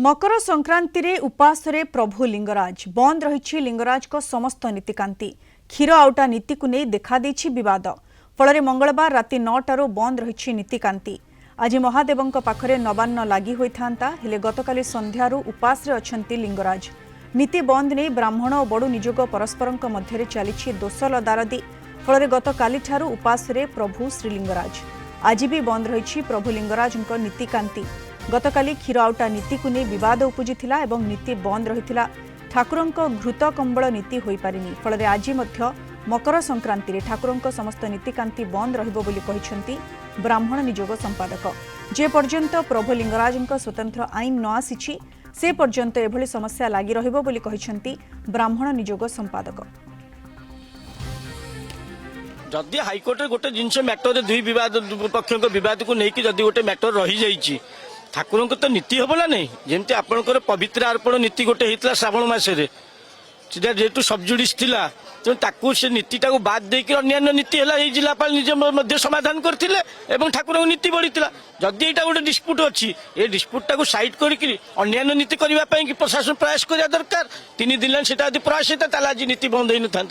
मकर संक्रांति रे उपास रे प्रभु लिंगराज बंद रही लिंगराज को समस्त नीतिकांति क्षीर आउटा नीति को नहीं देखा देछि विवाद फल मंगलवार राति 9टारू बंद रही नीतिकांति आज महादेवंक पाखरे नवान्न लगी होता हेले गतकाली संध्यारू उपास रे अछंती लिंगराज नीति बंद नहीं ब्राह्मण और बड़ू निजोग परस्परंक मध्य चली दोष लदारदी फल गतकाली ठारू उपास रे प्रभु श्रीलिंगराज आज भी बंद रही प्रभु लिंगराज नीतिकांति गतकाली क्षीर आउटा नीति को नहीं बद उपजिला और नीति बंद रही ठाकुरंक घृत कंबल नीति हो पारिनी फल आज मकर संक्रांति रे ठाकुरंक समस्त नीतिकांति बंद रहिबो बोली कहिसेंती ब्राह्मण निजोग संपादक जे पर्यंत प्रभु लिंगराजंक स्वतंत्र आईन न आसीछि से पर्यंत एभली समस्या लागि रहिबो बोली कहिसेंती ब्राह्मण निजोग संपादक जदि हाइकोर्ट गोटे जिनस मैटर दुई पक्ष बद को लेकिन जदि गोटे मैटर रही जाइए ठाकुर तो नीति हम ना नहीं जमी आपंकर पवित्र अर्पण नीति गोटे होता श्रावण मसरे जेहेतु सबजुडिस थिला तेणु से नीतिटा बाद देकर अन्य नीति है जिलापाल निजे समाधान करते ठाकुर नीति बढ़ी जदि यहाँ गोटे डिस्प्यूट अच्छी ये डिस्प्यूटा को सैड करन्य नीति करने प्रशासन प्रयास करा दरकार 3 दिन से प्रयास होता आज नीति बंद हो न था।